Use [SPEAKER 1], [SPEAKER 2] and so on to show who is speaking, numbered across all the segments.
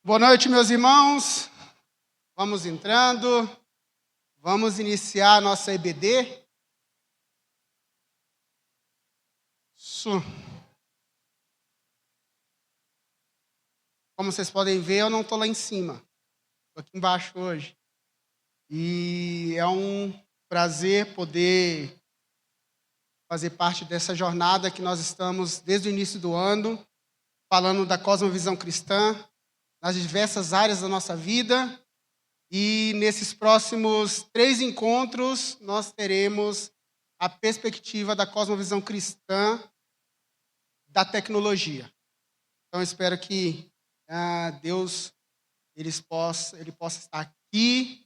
[SPEAKER 1] Boa noite, meus irmãos. Vamos entrando. Vamos iniciar a nossa EBD. Como vocês podem ver, eu não estou lá em cima. Estou aqui embaixo hoje. E é um prazer poder fazer parte dessa jornada que nós estamos desde o início do ano, falando da cosmovisão cristã, nas diversas áreas da nossa vida. E nesses próximos 3 encontros, nós teremos a perspectiva da cosmovisão cristã da tecnologia. Então, eu espero que Deus ele possa estar aqui,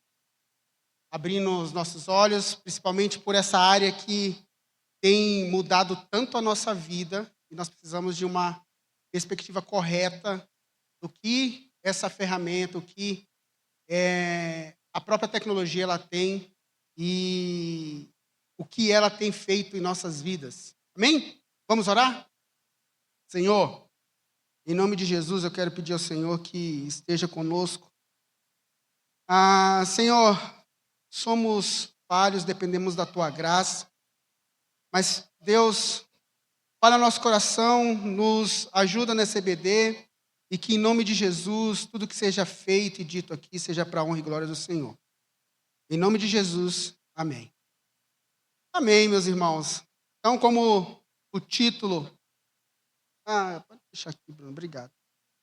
[SPEAKER 1] abrindo os nossos olhos, principalmente por essa área que tem mudado tanto a nossa vida, e nós precisamos de uma perspectiva correta do que essa ferramenta, o que a própria tecnologia ela tem e o que ela tem feito em nossas vidas. Amém? Vamos orar? Senhor, em nome de Jesus, eu quero pedir ao Senhor que esteja conosco. Senhor, somos falhos, dependemos da Tua graça, mas Deus, fala no nosso coração, nos ajuda nessa EBD, e que em nome de Jesus, tudo que seja feito e dito aqui, seja para a honra e glória do Senhor. Em nome de Jesus, amém. Amém, meus irmãos. Então, como o título... pode deixar aqui, Bruno, obrigado.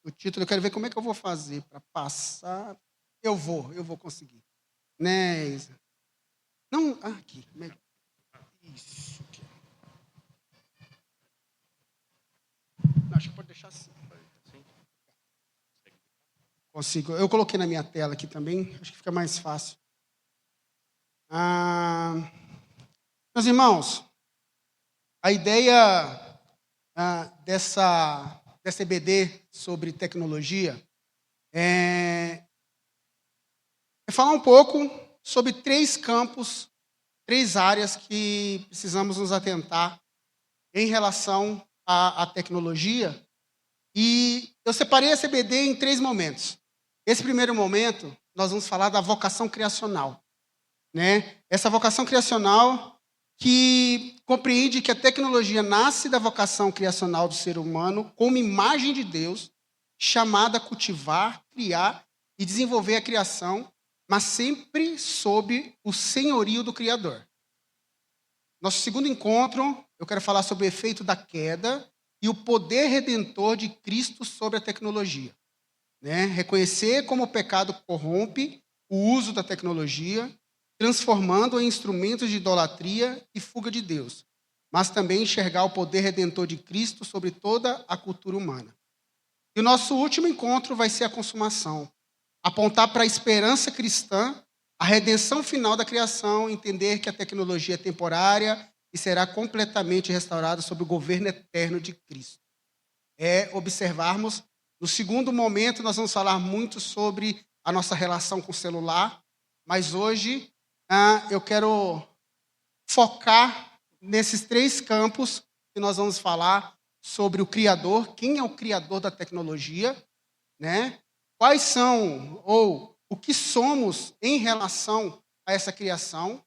[SPEAKER 1] O título, eu quero ver como é que eu vou fazer para passar. Eu vou conseguir. Né, Isa? Não, aqui. Isso. Aqui. Não, acho que pode deixar assim. Consigo. Eu coloquei na minha tela aqui também, acho que fica mais fácil. Meus irmãos, a ideia dessa EBD sobre tecnologia é falar um pouco sobre 3 campos, 3 áreas que precisamos nos atentar em relação à tecnologia. E eu separei essa EBD em 3 momentos. Esse primeiro momento, nós vamos falar da vocação criacional, né? Essa vocação criacional que compreende que a tecnologia nasce da vocação criacional do ser humano como imagem de Deus, chamada a cultivar, criar e desenvolver a criação, mas sempre sob o senhorio do Criador. Nosso segundo encontro, eu quero falar sobre o efeito da queda e o poder redentor de Cristo sobre a tecnologia. Né? Reconhecer como o pecado corrompe o uso da tecnologia, transformando em instrumentos de idolatria e fuga de Deus, mas também enxergar o poder redentor de Cristo sobre toda a cultura humana. E o nosso último encontro vai ser a consumação, apontar para a esperança cristã, a redenção final da criação, entender que a tecnologia é temporária e será completamente restaurada sob o governo eterno de Cristo. Observarmos. No segundo momento, nós vamos falar muito sobre a nossa relação com o celular, mas hoje eu quero focar nesses 3 campos que nós vamos falar sobre o Criador, quem é o Criador da tecnologia, né? Quais são, ou o que somos em relação a essa criação,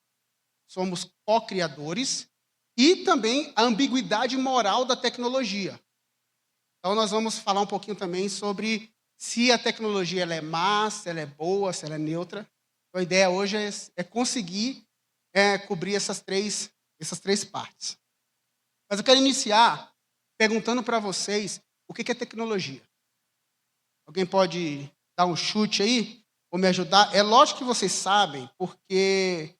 [SPEAKER 1] somos co-criadores, e também a ambiguidade moral da tecnologia. Então, nós vamos falar um pouquinho também sobre se a tecnologia ela é má, se ela é boa, se ela é neutra. Então, a ideia hoje é conseguir cobrir essas três partes. Mas eu quero iniciar perguntando para vocês o que é tecnologia. Alguém pode dar um chute aí ou me ajudar? É lógico que vocês sabem, porque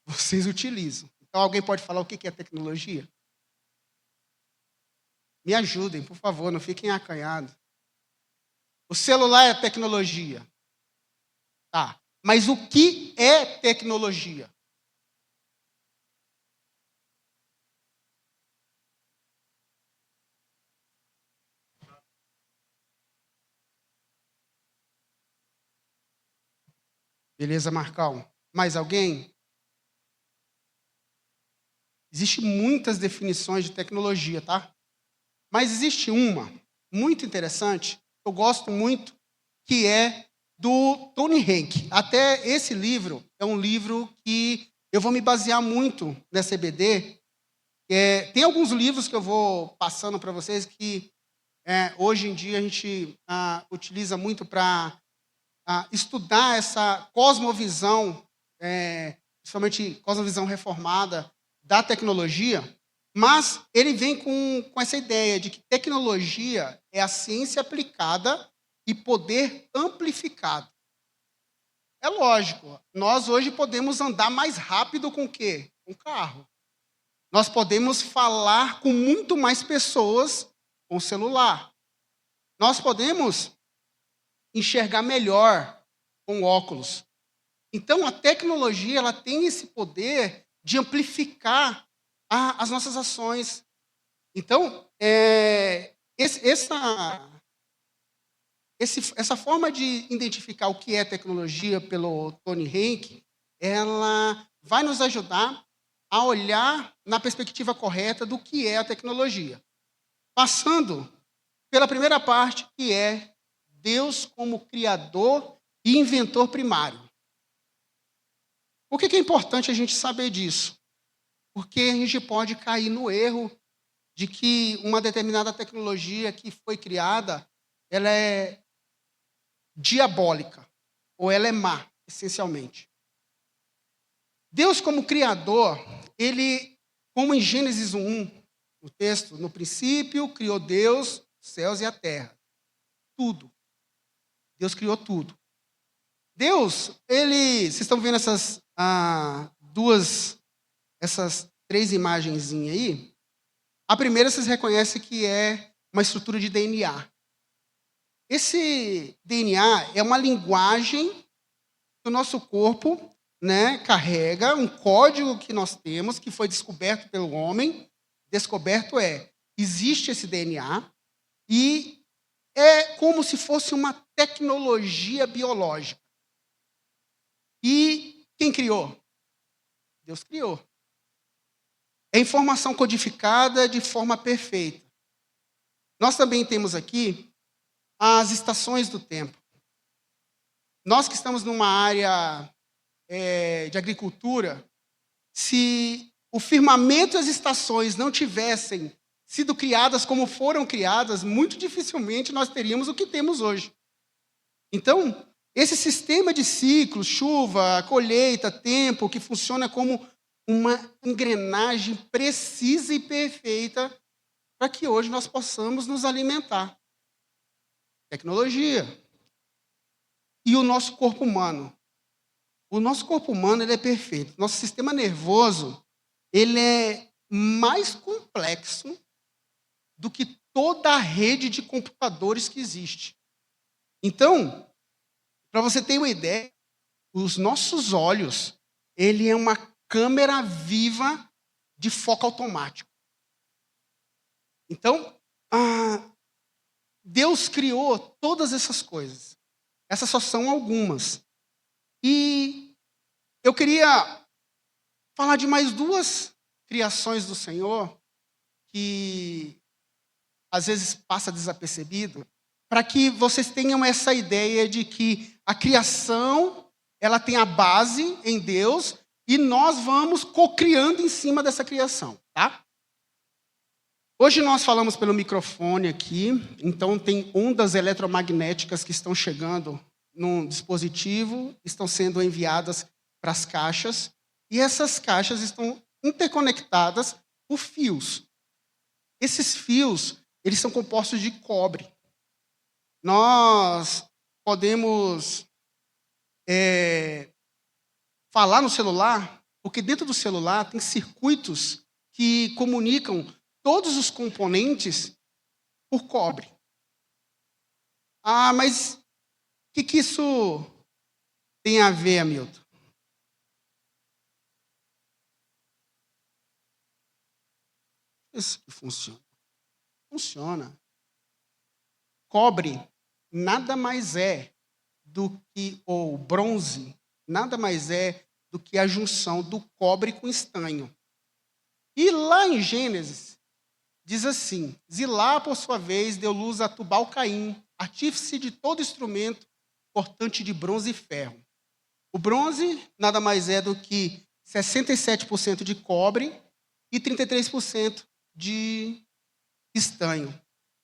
[SPEAKER 1] vocês utilizam. Então, alguém pode falar o que é tecnologia? Me ajudem, por favor, não fiquem acanhados. O celular é tecnologia. Tá. Mas o que é tecnologia? Beleza, Marcão? Mais alguém? Existem muitas definições de tecnologia, tá? Mas existe uma muito interessante, eu gosto muito, que é do Tony Hank. Até esse livro é um livro que eu vou me basear muito nessa EBD. Tem alguns livros que eu vou passando para vocês que hoje em dia a gente utiliza muito para estudar essa cosmovisão, principalmente cosmovisão reformada da tecnologia, mas ele vem com essa ideia de que tecnologia é a ciência aplicada e poder amplificado. É lógico, nós hoje podemos andar mais rápido com o quê? Com o carro. Nós podemos falar com muito mais pessoas com o celular. Nós podemos enxergar melhor com óculos. Então, a tecnologia ela tem esse poder de amplificar as nossas ações. Então, essa forma de identificar o que é tecnologia pelo Tony Hank, ela vai nos ajudar a olhar na perspectiva correta do que é a tecnologia. Passando pela primeira parte, que é Deus como criador e inventor primário. Por que é importante a gente saber disso? Porque a gente pode cair no erro de que uma determinada tecnologia que foi criada, ela é diabólica, ou ela é má, essencialmente. Deus como criador, ele, como em Gênesis 1, no texto, no princípio criou Deus os céus e a terra. Tudo. Deus criou tudo. Deus, vocês estão vendo essas três imagenzinhas aí? A primeira vocês reconhecem que é uma estrutura de DNA. Esse DNA é uma linguagem que o nosso corpo, carrega, um código que nós temos, que foi descoberto pelo homem. Descoberto existe esse DNA e é como se fosse uma tecnologia biológica. E quem criou? Deus criou. É informação codificada de forma perfeita. Nós também temos aqui as estações do tempo. Nós que estamos numa área de agricultura, se o firmamento e as estações não tivessem sido criadas como foram criadas, muito dificilmente nós teríamos o que temos hoje. Então, esse sistema de ciclos, chuva, colheita, tempo, que funciona como uma engrenagem precisa e perfeita para que hoje nós possamos nos alimentar. Tecnologia. E o nosso corpo humano. O nosso corpo humano ele é perfeito. Nosso sistema nervoso ele é mais complexo do que toda a rede de computadores que existe. Então, para você ter uma ideia, os nossos olhos, ele é uma câmera viva de foco automático. Então, Deus criou todas essas coisas. Essas só são algumas. E eu queria falar de mais duas criações do Senhor que às vezes passa desapercebido, para que vocês tenham essa ideia de que a criação ela tem a base em Deus e nós vamos cocriando em cima dessa criação, tá? Hoje nós falamos pelo microfone aqui, então tem ondas eletromagnéticas que estão chegando num dispositivo, estão sendo enviadas para as caixas, e essas caixas estão interconectadas por fios. Esses fios, eles são compostos de cobre. Nós podemos falar no celular, porque dentro do celular tem circuitos que comunicam todos os componentes por cobre. Mas o que isso tem a ver, Hamilton? Isso que funciona. Funciona. Cobre nada mais é do que, ou bronze, nada mais é do que a junção do cobre com estanho. E lá em Gênesis, diz assim: Zilá, por sua vez, deu luz a Tubal-Caim, artífice de todo instrumento cortante de bronze e ferro. O bronze nada mais é do que 67% de cobre e 33% de estanho.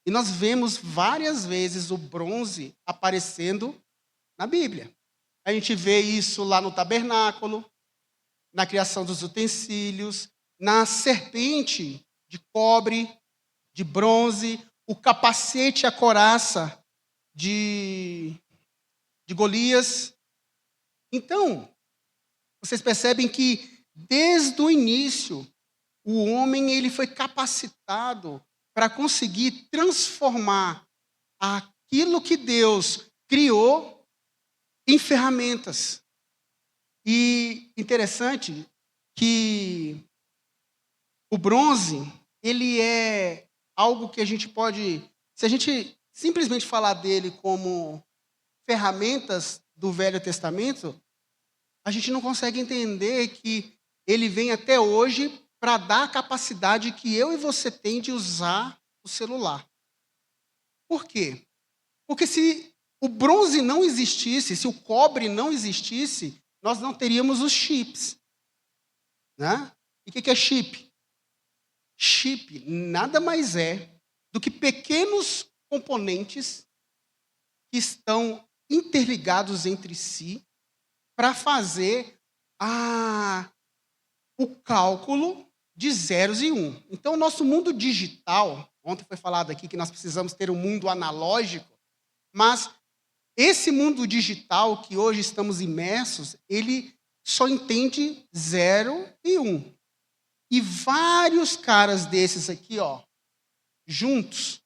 [SPEAKER 1] E nós vemos várias vezes o bronze aparecendo na Bíblia. A gente vê isso lá no tabernáculo, na criação dos utensílios, na serpente de cobre, de bronze, o capacete e a couraça de Golias. Então, vocês percebem que desde o início o homem ele foi capacitado para conseguir transformar aquilo que Deus criou em ferramentas. E interessante que o bronze, ele é algo que a gente pode, se a gente simplesmente falar dele como ferramentas do Velho Testamento, a gente não consegue entender que ele vem até hoje para dar a capacidade que eu e você tem de usar o celular. Por quê? Porque se o bronze não existisse, se o cobre não existisse, nós não teríamos os chips. Né? E o que é chip? Chip nada mais é do que pequenos componentes que estão interligados entre si para fazer o cálculo de zeros e um. Então, o nosso mundo digital, ontem foi falado aqui que nós precisamos ter um mundo analógico, mas esse mundo digital que hoje estamos imersos, ele só entende 0 e 1. E vários caras desses aqui, juntos,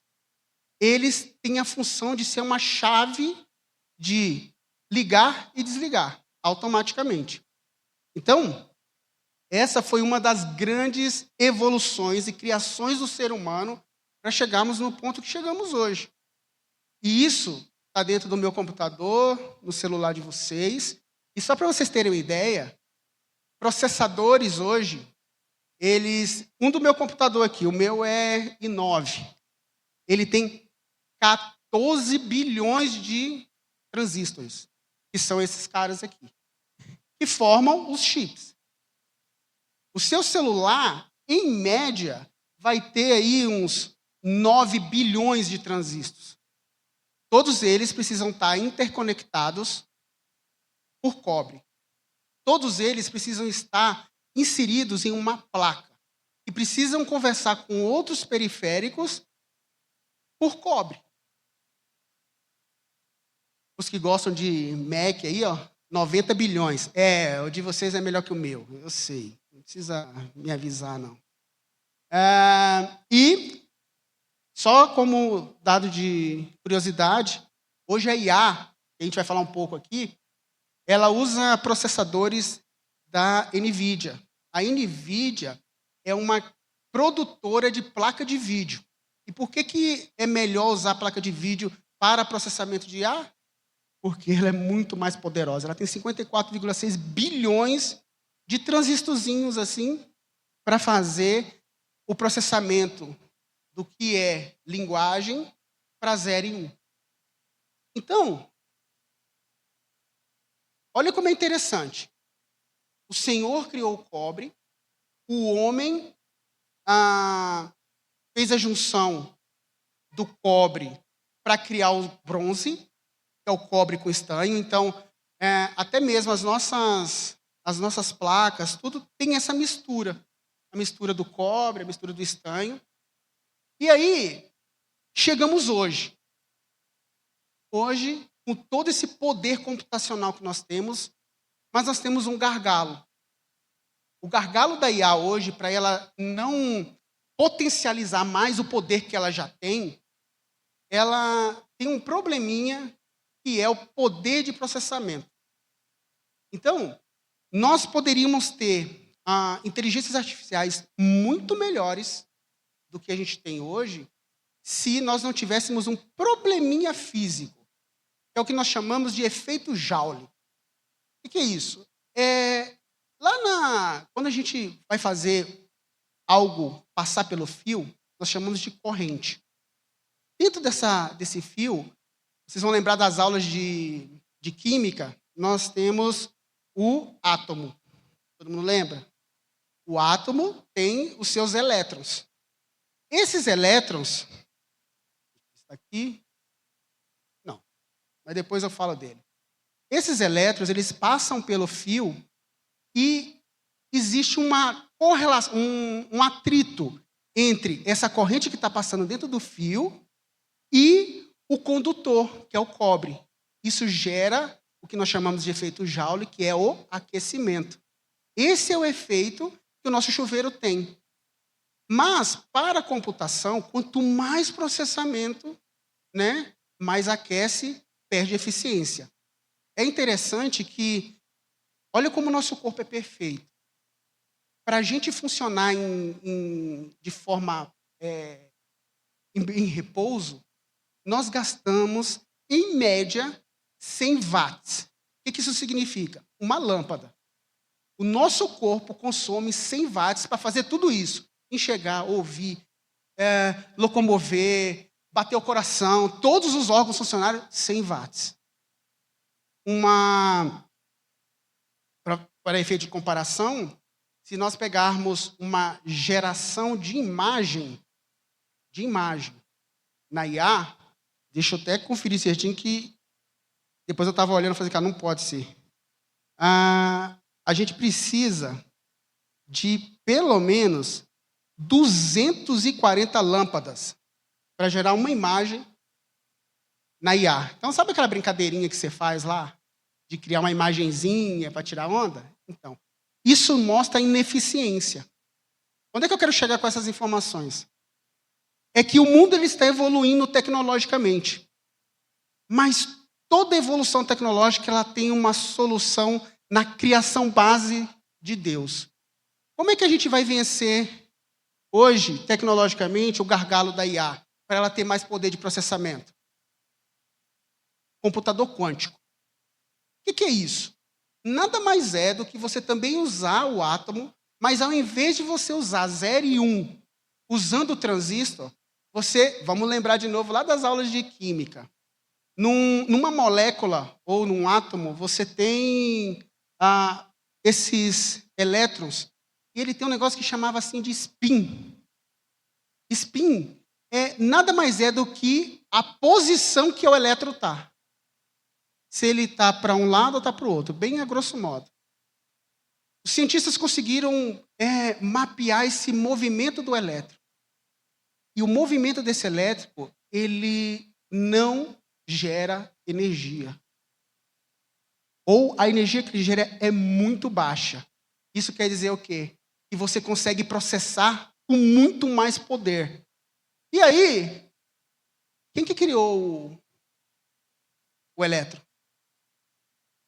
[SPEAKER 1] eles têm a função de ser uma chave de ligar e desligar automaticamente. Então, essa foi uma das grandes evoluções e criações do ser humano para chegarmos no ponto que chegamos hoje. E isso está dentro do meu computador, no celular de vocês. E só para vocês terem uma ideia, processadores hoje, um do meu computador aqui, o meu é i9, ele tem 14 bilhões de transistores, que são esses caras aqui, que formam os chips. O seu celular, em média, vai ter aí uns 9 bilhões de transistores. Todos eles precisam estar interconectados por cobre. Todos eles precisam estar inseridos em uma placa e precisam conversar com outros periféricos por cobre. Os que gostam de Mac aí, 90 bilhões. O de vocês é melhor que o meu, eu sei. Não precisa me avisar, não. E, só como dado de curiosidade, hoje a IA, que a gente vai falar um pouco aqui, ela usa processadores da NVIDIA. A NVIDIA é uma produtora de placa de vídeo. E por que é melhor usar a placa de vídeo para processamento de IA? Porque ela é muito mais poderosa. Ela tem 54,6 bilhões de transistorzinhos assim para fazer o processamento do que é linguagem para 0 e 1. Então, olha como é interessante. O Senhor criou o cobre, o homem fez a junção do cobre para criar o bronze, que é o cobre com estanho. Então, até mesmo as nossas placas, tudo tem essa mistura. A mistura do cobre, a mistura do estanho. E aí, chegamos hoje. Hoje, com todo esse poder computacional que nós temos, mas nós temos um gargalo. O gargalo da IA hoje, para ela não potencializar mais o poder que ela já tem, ela tem um probleminha que é o poder de processamento. Então, nós poderíamos ter inteligências artificiais muito melhores do que a gente tem hoje se nós não tivéssemos um probleminha físico, que é o que nós chamamos de efeito Joule. O que é isso? Quando a gente vai fazer algo passar pelo fio, nós chamamos de corrente. Dentro desse fio, vocês vão lembrar das aulas de de química, nós temos o átomo. Todo mundo lembra? O átomo tem os seus elétrons. Esses elétrons, está aqui, não, mas depois eu falo dele. Esses elétrons, eles passam pelo fio e existe uma correlação, um atrito entre essa corrente que está passando dentro do fio e o condutor, que é o cobre. Isso gera o que nós chamamos de efeito Joule, que é o aquecimento. Esse é o efeito que o nosso chuveiro tem. Mas, para a computação, quanto mais processamento, né, mais aquece, perde eficiência. É interessante que, olha como o nosso corpo é perfeito. Para a gente funcionar de forma em repouso, nós gastamos, em média, 100 watts. O que isso significa? Uma lâmpada. O nosso corpo consome 100 watts para fazer tudo isso. Enxergar, ouvir, locomover, bater o coração, todos os órgãos funcionarem, 100 watts. Para efeito de comparação, se nós pegarmos uma geração de imagem na IA, deixa eu até conferir certinho que depois eu estava olhando e falei, cara, não pode ser. A gente precisa de pelo menos 240 lâmpadas para gerar uma imagem na IA. Então, sabe aquela brincadeirinha que você faz lá? De criar uma imagenzinha para tirar onda? Então, isso mostra a ineficiência. Onde é que eu quero chegar com essas informações? É que o mundo ele está evoluindo tecnologicamente. Mas toda evolução tecnológica ela tem uma solução na criação base de Deus. Como é que a gente vai vencer hoje, tecnologicamente, o gargalo da IA, para ela ter mais poder de processamento? Computador quântico. O que é isso? Nada mais é do que você também usar o átomo, mas ao invés de você usar 0 e 1, usando o transistor, vamos lembrar de novo lá das aulas de química. Numa molécula ou num átomo, você tem esses elétrons, e ele tem um negócio que chamava assim de spin. Spin nada mais é do que a posição que o elétron está. Se ele está para um lado ou está para o outro, bem a grosso modo. Os cientistas conseguiram mapear esse movimento do elétron. E o movimento desse elétrico, ele não gera energia. Ou a energia que ele gera é muito baixa. Isso quer dizer o quê? Que você consegue processar com muito mais poder. E aí, quem que criou o elétron?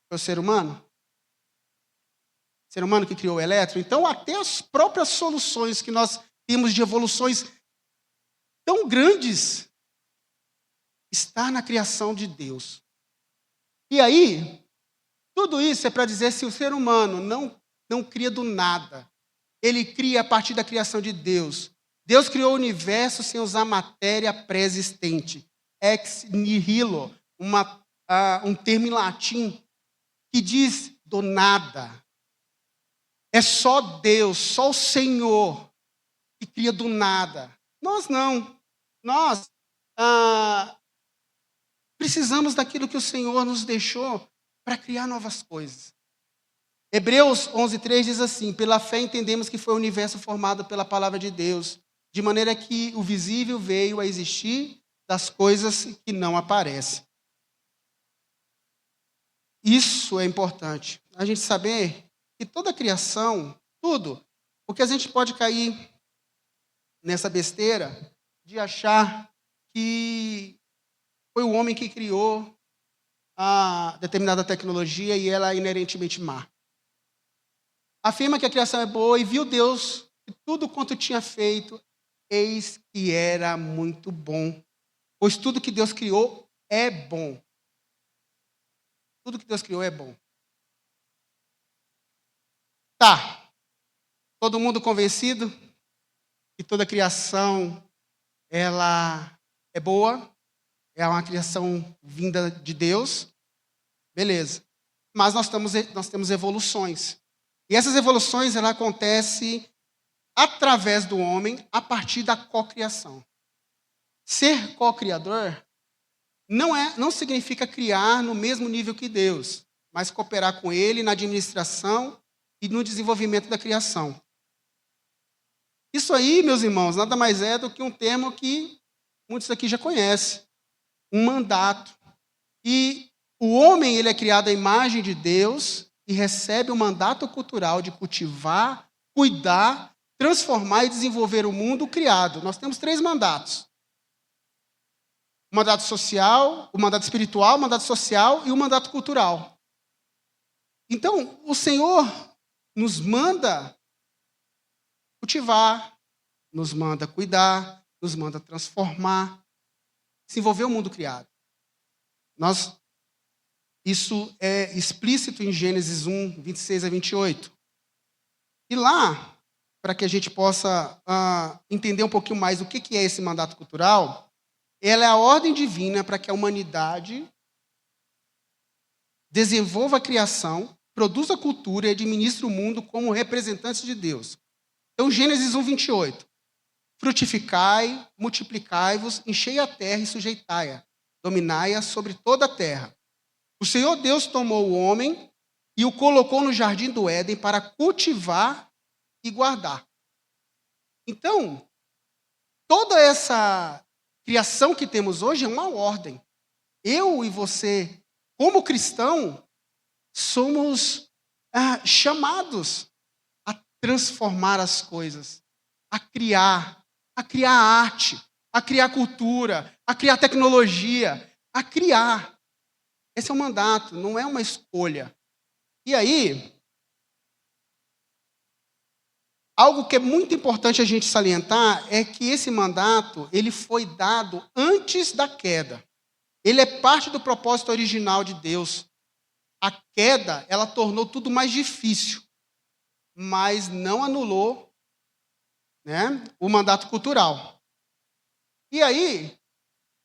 [SPEAKER 1] Foi o ser humano? O ser humano que criou o elétron? Então, até as próprias soluções que nós temos de evoluções tão grandes está na criação de Deus. E aí, tudo isso é para dizer se o ser humano não cria do nada. Ele cria a partir da criação de Deus. Deus criou o universo sem usar matéria pré-existente. Ex nihilo, um termo em latim que diz do nada. É só Deus, só o Senhor que cria do nada. Nós não. Nós precisamos daquilo que o Senhor nos deixou para criar novas coisas. Hebreus 11:3 diz assim: pela fé entendemos que foi o universo formado pela palavra de Deus, de maneira que o visível veio a existir das coisas que não aparecem. Isso é importante, a gente saber que toda a criação, tudo, porque a gente pode cair nessa besteira de achar que foi o homem que criou a determinada tecnologia e ela é inerentemente má. Afirma que a criação é boa e viu Deus que tudo quanto tinha feito, eis que era muito bom. Pois tudo que Deus criou é bom. Tudo que Deus criou é bom. Tá. Todo mundo convencido que toda criação ela é boa, é uma criação vinda de Deus. Beleza. Mas nós temos evoluções. E essas evoluções ela acontecem através do homem a partir da cocriação. Ser co-criador não significa criar no mesmo nível que Deus, mas cooperar com Ele na administração e no desenvolvimento da criação. Isso aí, meus irmãos, nada mais é do que um termo que muitos aqui já conhecem, um mandato. E o homem ele é criado à imagem de Deus e recebe o mandato cultural de cultivar, cuidar, transformar e desenvolver o mundo criado. Nós temos 3 mandatos. O mandato social, o mandato espiritual, o mandato social e o mandato cultural. Então, o Senhor nos manda cultivar, nos manda cuidar, nos manda transformar, desenvolver o mundo criado. Isso é explícito em Gênesis 1, 26 a 28. E lá, para que a gente possa entender um pouquinho mais o que é esse mandato cultural, ela é a ordem divina para que a humanidade desenvolva a criação, produza a cultura e administre o mundo como representantes de Deus. Então, Gênesis 1, 28. Frutificai, multiplicai-vos, enchei a terra e sujeitai-a, dominai-a sobre toda a terra. O Senhor Deus tomou o homem e o colocou no jardim do Éden para cultivar e guardar. Então, toda essa criação que temos hoje é uma ordem. Eu e você, como cristão, somos chamados a transformar as coisas, a criar arte, a criar cultura, a criar tecnologia, a criar. Esse é um mandato, não é uma escolha. E aí, algo que é muito importante a gente salientar é que esse mandato, ele foi dado antes da queda. Ele é parte do propósito original de Deus. A queda, ela tornou tudo mais difícil, mas não anulou, o mandato cultural. E aí,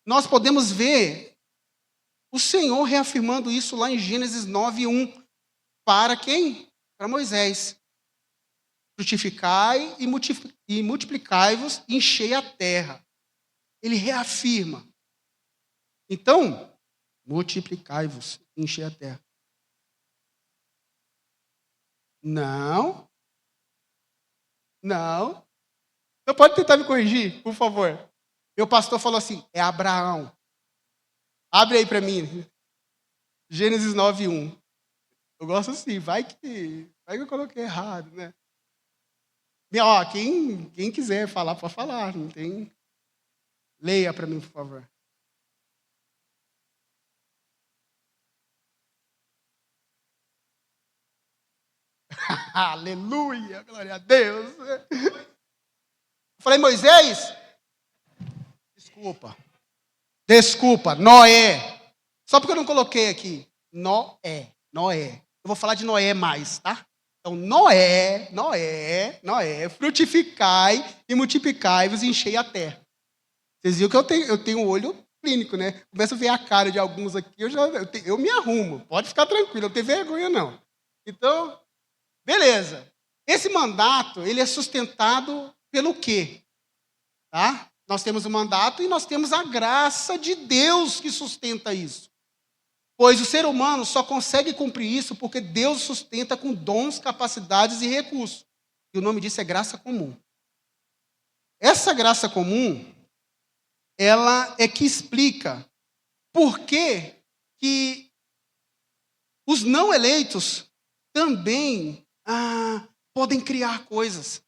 [SPEAKER 1] nós podemos ver o Senhor reafirmando isso lá em Gênesis 9, 1. Para quem? Para Moisés. Frutificai e multiplicai-vos, enchei a terra. Ele reafirma. Então, multiplicai-vos, enchei a terra. Não. Você pode tentar me corrigir, por favor? Meu pastor falou assim, é Abraão. Abre aí para mim. Gênesis 9, 1. Eu gosto assim, vai que eu coloquei errado, né? Quem quiser falar, pode falar. Não tem. Leia para mim, por favor. Aleluia, glória a Deus. Eu falei, Moisés? Desculpa, Noé. Só porque eu não coloquei aqui. Noé. Eu vou falar de Noé mais, tá? Então, Noé, frutificai e multiplicai-vos e enchei a terra. Vocês viram que eu tenho um olho clínico, né? Começo a ver a cara de alguns aqui, eu me arrumo. Pode ficar tranquilo, não tem vergonha, não. Então, beleza. Esse mandato, ele é sustentado pelo quê? Tá? Nós temos o mandato e nós temos a graça de Deus que sustenta isso. Pois o ser humano só consegue cumprir isso porque Deus sustenta com dons, capacidades e recursos. E o nome disso é graça comum. Essa graça comum, ela é que explica por que os não eleitos também podem criar coisas.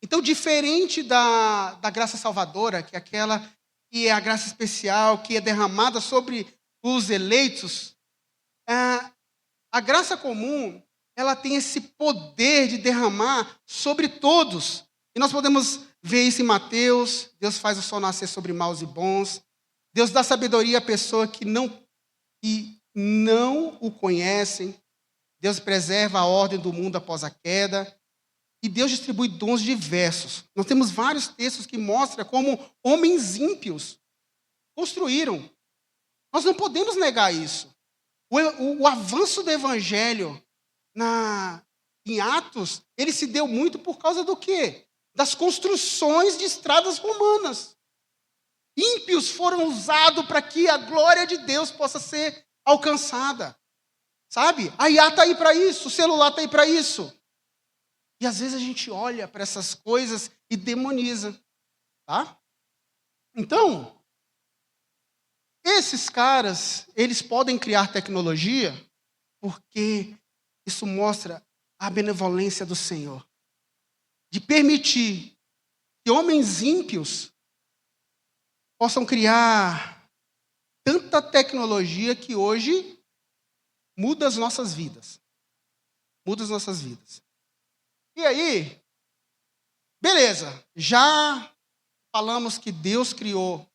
[SPEAKER 1] Então, diferente da graça salvadora, que é aquela que é a graça especial, que é derramada sobre os eleitos, a graça comum, ela tem esse poder de derramar sobre todos. E nós podemos ver isso em Mateus. Deus faz o sol nascer sobre maus e bons. Deus dá sabedoria à pessoa que não o conhecem. Deus preserva a ordem do mundo após a queda. E Deus distribui dons diversos. Nós temos vários textos que mostram como homens ímpios construíram. Nós não podemos negar isso. O avanço do evangelho em Atos, ele se deu muito por causa do quê? Das construções de estradas romanas. Ímpios foram usados para que a glória de Deus possa ser alcançada. Sabe? A IA está aí para isso, o celular está aí para isso. E às vezes a gente olha para essas coisas e demoniza. Tá? Então, esses caras, eles podem criar tecnologia porque isso mostra a benevolência do Senhor. De permitir que homens ímpios possam criar tanta tecnologia que hoje muda as nossas vidas. Muda as nossas vidas. E aí, beleza, já falamos que Deus criou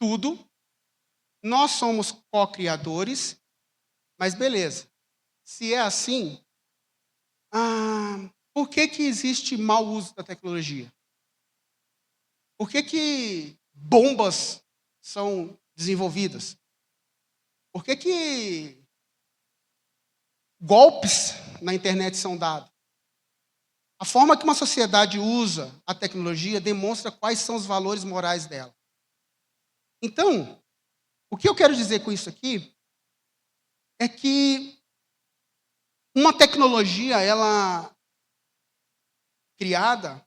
[SPEAKER 1] tudo, nós somos co-criadores, mas beleza, se é assim, por que existe mau uso da tecnologia? Por que bombas são desenvolvidas? Por que golpes na internet são dados? A forma que uma sociedade usa a tecnologia demonstra quais são os valores morais dela. Então, o que eu quero dizer com isso aqui é que uma tecnologia, ela criada,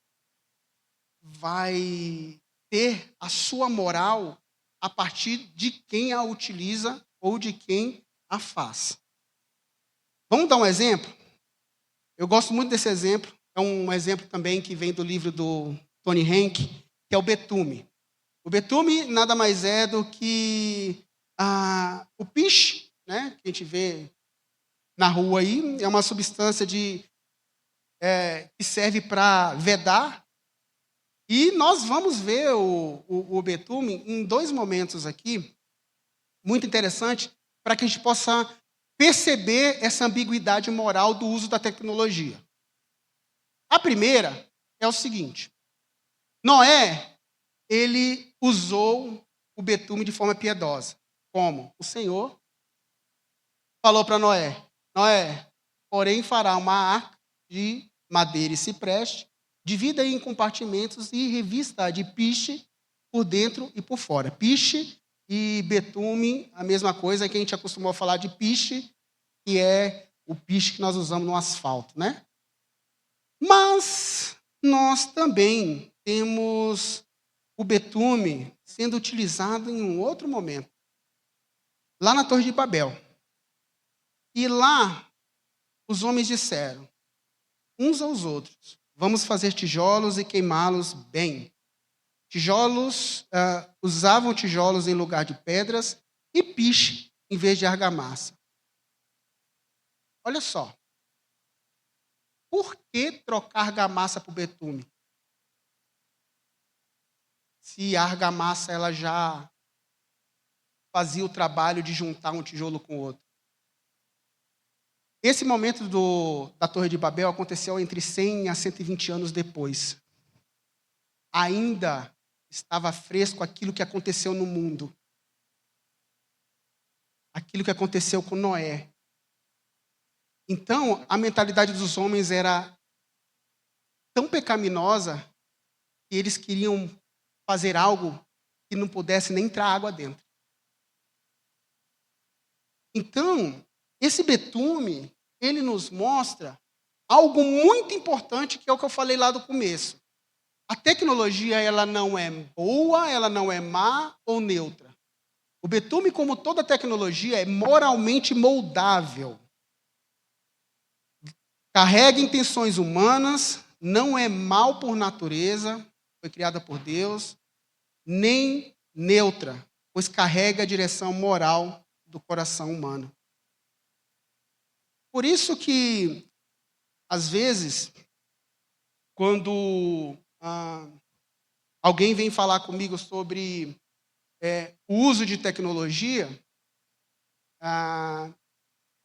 [SPEAKER 1] vai ter a sua moral a partir de quem a utiliza ou de quem a faz. Vamos dar um exemplo? Eu gosto muito desse exemplo. É um exemplo também que vem do livro do Tony Henk, que é o betume. O betume nada mais é do que o piche, né, que a gente vê na rua aí. É uma substância que serve para vedar. E nós vamos ver o betume em dois momentos aqui, muito interessante, para que a gente possa perceber essa ambiguidade moral do uso da tecnologia. A primeira é o seguinte: Noé, ele usou o betume de forma piedosa. Como? O Senhor falou para Noé: Noé, porém fará uma arca de madeira e cipreste, divida em compartimentos e revista de piche por dentro e por fora. Piche e betume, a mesma coisa que a gente acostumou a falar de piche, que é o piche que nós usamos no asfalto, né? Mas nós também temos o betume sendo utilizado em um outro momento, lá na Torre de Babel. E lá, os homens disseram uns aos outros: vamos fazer tijolos e queimá-los bem. Usavam tijolos em lugar de pedras e piche em vez de argamassa. Olha só. Por que trocar argamassa por betume? Se a argamassa ela já fazia o trabalho de juntar um tijolo com o outro. Esse momento da Torre de Babel aconteceu entre 100 a 120 anos depois. Ainda estava fresco aquilo que aconteceu no mundo. Aquilo que aconteceu com Noé. Então, a mentalidade dos homens era tão pecaminosa que eles queriam fazer algo que não pudesse nem entrar água dentro. Então, esse betume, ele nos mostra algo muito importante, que é o que eu falei lá do começo. A tecnologia, ela não é boa, ela não é má ou neutra. O betume, como toda tecnologia, é moralmente moldável. Carrega intenções humanas, não é mal por natureza, foi criada por Deus, nem neutra, pois carrega a direção moral do coração humano. Por isso que, às vezes, quando alguém vem falar comigo sobre o uso de tecnologia,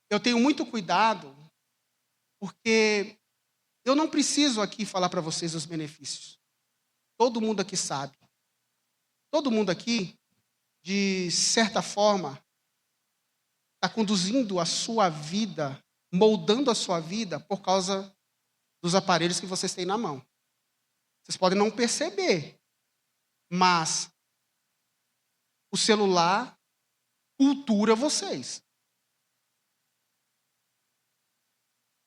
[SPEAKER 1] eu tenho muito cuidado, porque eu não preciso aqui falar para vocês os benefícios. Todo mundo aqui sabe. Todo mundo aqui, de certa forma, está conduzindo a sua vida, moldando a sua vida por causa dos aparelhos que vocês têm na mão. Vocês podem não perceber, mas o celular cultura vocês.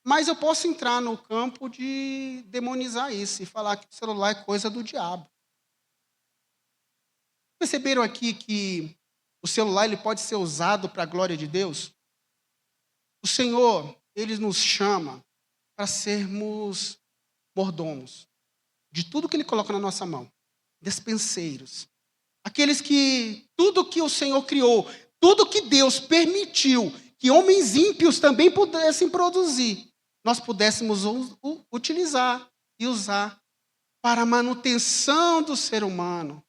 [SPEAKER 1] Mas eu posso entrar no campo de demonizar isso e falar que o celular é coisa do diabo. Perceberam aqui que o celular ele pode ser usado para a glória de Deus? O Senhor, ele nos chama para sermos mordomos de tudo que ele coloca na nossa mão. Despenseiros. Aqueles que tudo que o Senhor criou, tudo que Deus permitiu que homens ímpios também pudessem produzir, nós pudéssemos utilizar e usar para a manutenção do ser humano,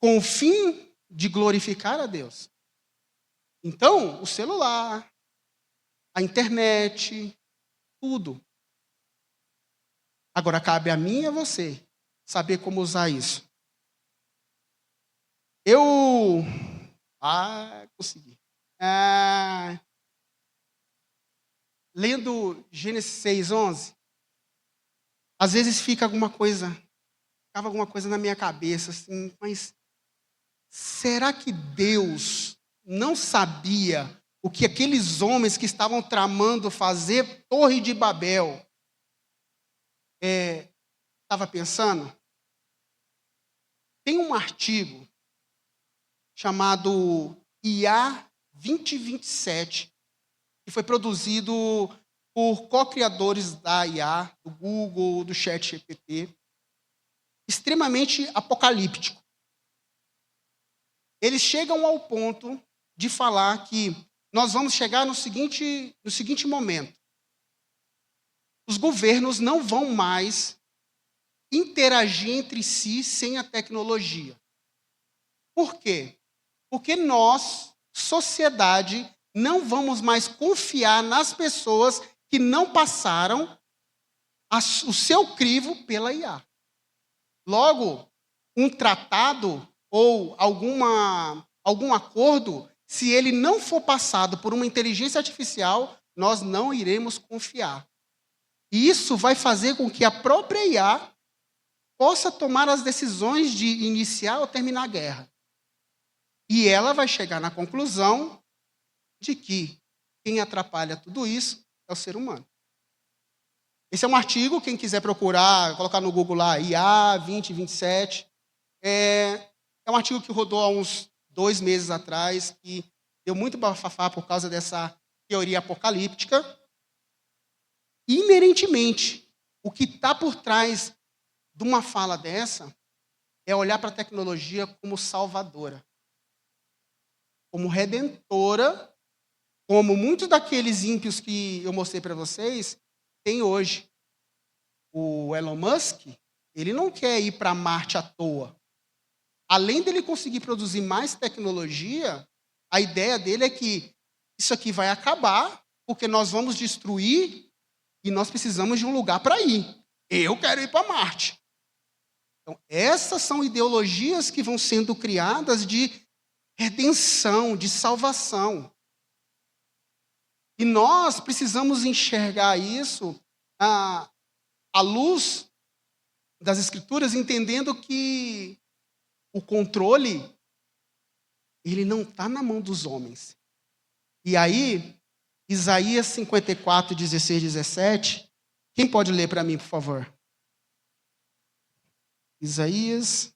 [SPEAKER 1] com o fim de glorificar a Deus. Então, o celular, a internet, tudo. Agora, cabe a mim e a você saber como usar isso. Consegui. Lendo Gênesis 6:11, às vezes ficava alguma coisa na minha cabeça, assim, mas será que Deus não sabia o que aqueles homens que estavam tramando fazer Torre de Babel estava pensando? Tem um artigo chamado IA 2027, que foi produzido por co-criadores da IA, do Google, do ChatGPT, extremamente apocalíptico. Eles chegam ao ponto de falar que nós vamos chegar no seguinte momento. Os governos não vão mais interagir entre si sem a tecnologia. Por quê? Porque nós, sociedade, não vamos mais confiar nas pessoas que não passaram o seu crivo pela IA. Logo, um tratado ou algum acordo, se ele não for passado por uma inteligência artificial, nós não iremos confiar. E isso vai fazer com que a própria IA possa tomar as decisões de iniciar ou terminar a guerra. E ela vai chegar na conclusão de que quem atrapalha tudo isso é o ser humano. Esse é um artigo, quem quiser procurar, colocar no Google lá, IA 2027. É um artigo que rodou há uns 2 meses atrás, que deu muito bafafá por causa dessa teoria apocalíptica. Inerentemente, o que está por trás de uma fala dessa é olhar para a tecnologia como salvadora, como redentora, como muitos daqueles ímpios que eu mostrei para vocês têm hoje. O Elon Musk, ele não quer ir para Marte à toa. Além dele conseguir produzir mais tecnologia, a ideia dele é que isso aqui vai acabar, porque nós vamos destruir e nós precisamos de um lugar para ir. Eu quero ir para Marte. Então, essas são ideologias que vão sendo criadas de redenção, de salvação. E nós precisamos enxergar isso à luz das Escrituras, entendendo que o controle, ele não está na mão dos homens. E aí, Isaías 54, 16, 17, quem pode ler para mim, por favor? Isaías.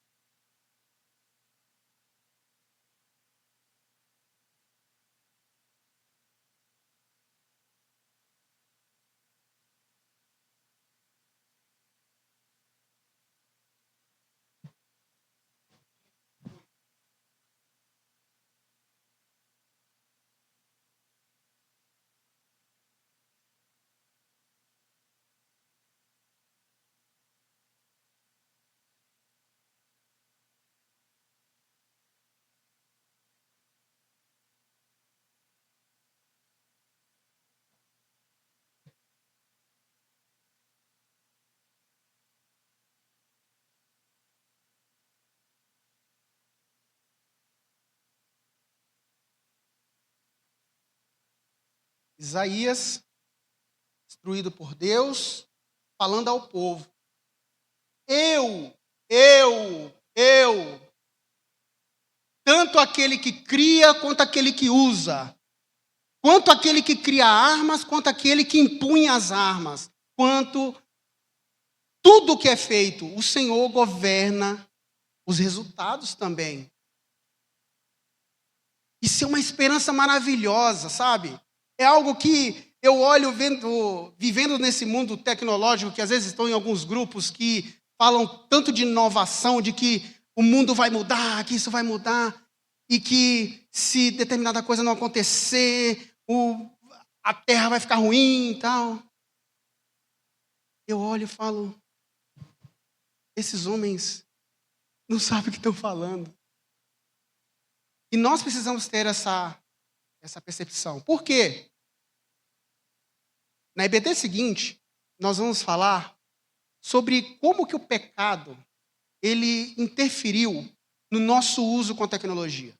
[SPEAKER 1] Isaías, instruído por Deus, falando ao povo. Eu, tanto aquele que cria quanto aquele que usa, quanto aquele que cria armas, quanto aquele que empunha as armas, quanto tudo que é feito, o Senhor governa os resultados também. Isso é uma esperança maravilhosa, sabe? É algo que eu olho vivendo nesse mundo tecnológico, que às vezes estão em alguns grupos que falam tanto de inovação, de que o mundo vai mudar, que isso vai mudar, e que se determinada coisa não acontecer, a terra vai ficar ruim e tal. Eu olho e falo, esses homens não sabem o que estão falando. E nós precisamos ter essa percepção. Por quê? Na EBD seguinte, nós vamos falar sobre como que o pecado ele interferiu no nosso uso com a tecnologia.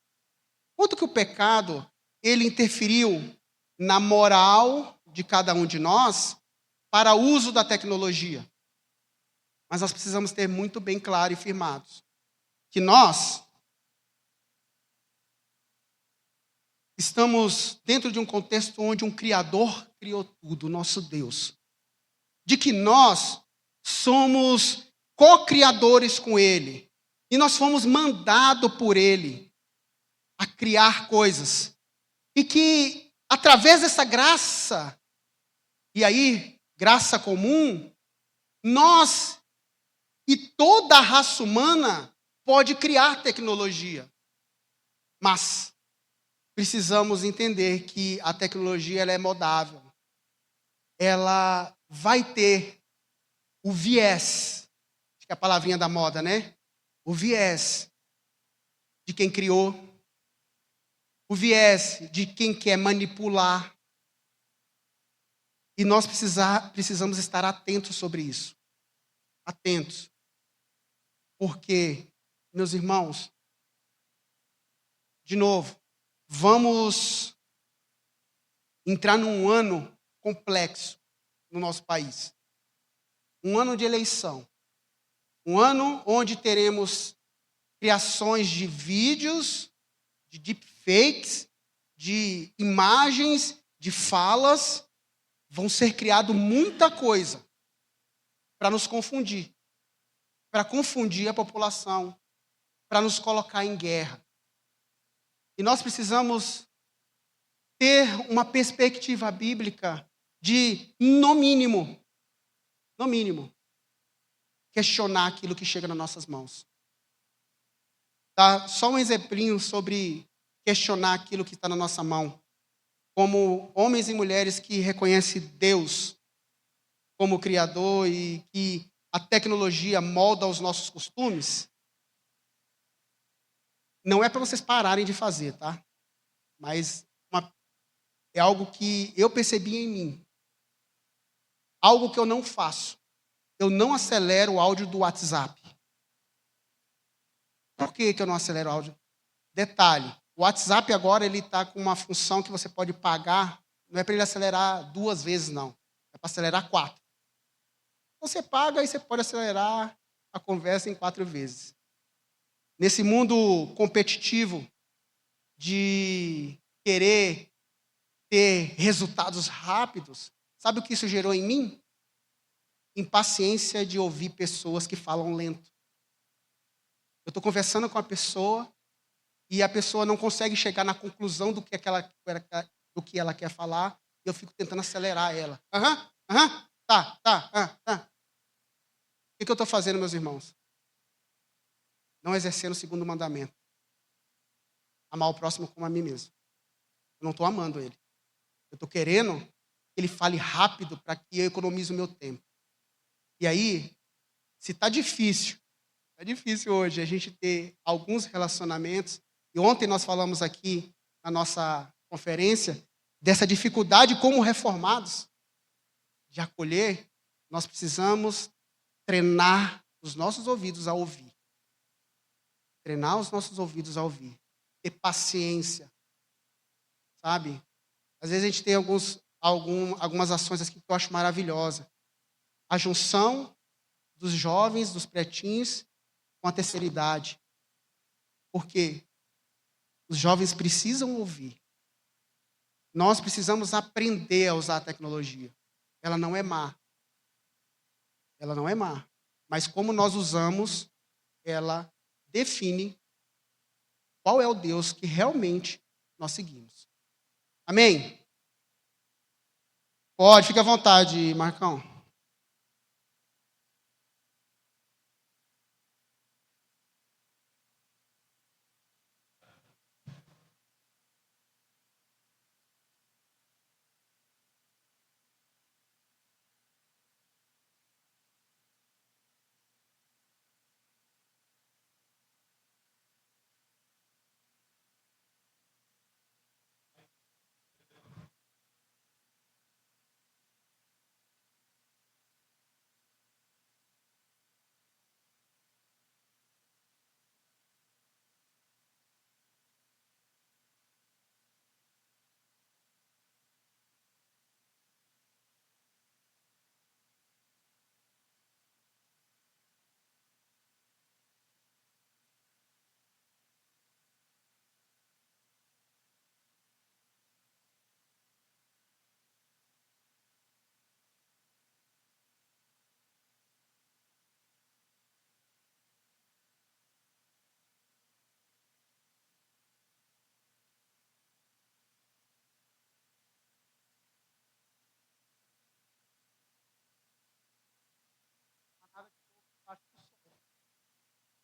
[SPEAKER 1] Quanto que o pecado ele interferiu na moral de cada um de nós para o uso da tecnologia. Mas nós precisamos ter muito bem claro e firmados que nós estamos dentro de um contexto onde um Criador criou tudo, nosso Deus. De que nós somos co-criadores com Ele. E nós fomos mandados por Ele a criar coisas. E que, através dessa graça, e aí, graça comum, nós e toda a raça humana pode criar tecnologia. Mas precisamos entender que a tecnologia ela é modável. Ela vai ter o viés, acho que é a palavrinha da moda, né? O viés de quem criou, o viés de quem quer manipular. E nós precisamos estar atentos sobre isso. Atentos. Porque, meus irmãos, de novo, vamos entrar num ano complexo no nosso país. Um ano de eleição. Um ano onde teremos criações de vídeos, de deepfakes, de imagens, de falas. Vão ser criado muita coisa para nos confundir. Para confundir a população. Para nos colocar em guerra. E nós precisamos ter uma perspectiva bíblica de, no mínimo, questionar aquilo que chega nas nossas mãos. Tá? Só um exemplinho sobre questionar aquilo que está na nossa mão. Como homens e mulheres que reconhecem Deus como Criador e que a tecnologia molda os nossos costumes, não é para vocês pararem de fazer, tá? Mas é algo que eu percebi em mim. Algo que eu não faço. Eu não acelero o áudio do WhatsApp. Por que eu não acelero o áudio? Detalhe, o WhatsApp agora ele está com uma função que você pode pagar, não é para ele acelerar 2 vezes, não. É para acelerar 4. Você paga e você pode acelerar a conversa em 4 vezes. Nesse mundo competitivo de querer ter resultados rápidos, sabe o que isso gerou em mim? Impaciência de ouvir pessoas que falam lento. Eu estou conversando com a pessoa e a pessoa não consegue chegar na conclusão do que ela quer falar e eu fico tentando acelerar ela. Tá. O que eu estou fazendo, meus irmãos? Não exercendo o 2º mandamento. Amar o próximo como a mim mesmo. Eu não estou amando ele. Eu estou querendo que ele fale rápido para que eu economize o meu tempo. E aí, se está difícil hoje a gente ter alguns relacionamentos, e ontem nós falamos aqui na nossa conferência dessa dificuldade como reformados de acolher, nós precisamos treinar os nossos ouvidos a ouvir. Treinar os nossos ouvidos a ouvir. Ter paciência. Sabe? Às vezes a gente tem alguns algumas ações aqui que eu acho maravilhosa. A junção dos jovens, dos pretinhos, com a terceira idade. Porque os jovens precisam ouvir. Nós precisamos aprender a usar a tecnologia. Ela não é má. Ela não é má. Mas como nós usamos, ela define qual é o Deus que realmente nós seguimos. Amém? Pode, fica à vontade, Marcão.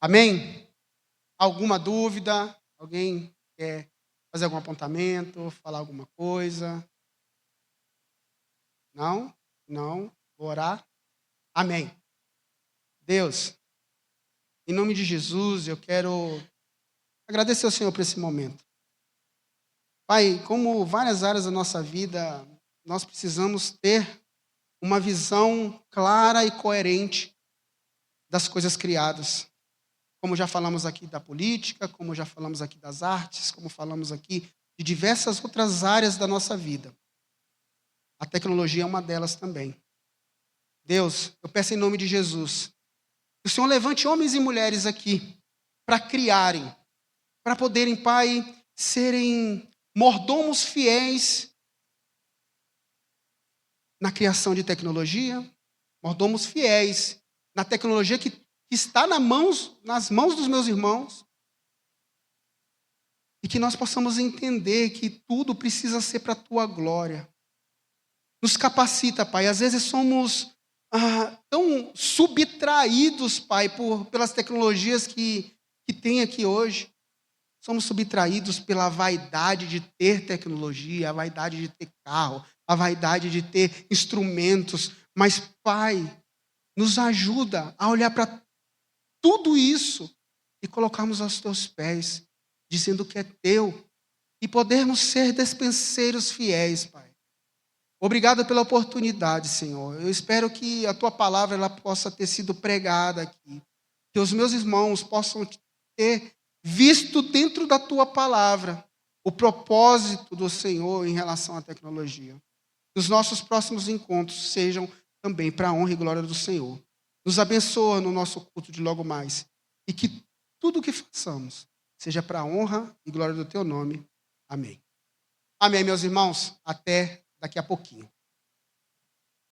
[SPEAKER 1] Amém? Alguma dúvida? Alguém quer fazer algum apontamento, falar alguma coisa? Não? Não? Vou orar? Amém. Deus, em nome de Jesus, eu quero agradecer ao Senhor por esse momento. Pai, como várias áreas da nossa vida, nós precisamos ter uma visão clara e coerente das coisas criadas. Como já falamos aqui da política, como já falamos aqui das artes, como falamos aqui de diversas outras áreas da nossa vida. A tecnologia é uma delas também. Deus, eu peço em nome de Jesus, que o Senhor levante homens e mulheres aqui para criarem, para poderem, Pai, serem mordomos fiéis na criação de tecnologia, mordomos fiéis na tecnologia que está nas mãos dos meus irmãos, e que nós possamos entender que tudo precisa ser para a Tua glória. Nos capacita, Pai. Às vezes somos tão subtraídos, Pai, pelas tecnologias que tem aqui hoje. Somos subtraídos pela vaidade de ter tecnologia, a vaidade de ter carro, a vaidade de ter instrumentos. Mas, Pai, nos ajuda a olhar para tudo isso e colocarmos aos Teus pés, dizendo que é Teu, e podermos ser despenseiros fiéis, Pai. Obrigado pela oportunidade, Senhor. Eu espero que a Tua palavra ela possa ter sido pregada aqui, que os meus irmãos possam ter visto dentro da Tua palavra o propósito do Senhor em relação à tecnologia. Que os nossos próximos encontros sejam também para a honra e glória do Senhor. Nos abençoa no nosso culto de logo mais. E que tudo o que façamos seja para a honra e glória do Teu nome. Amém. Amém, meus irmãos. Até daqui a pouquinho.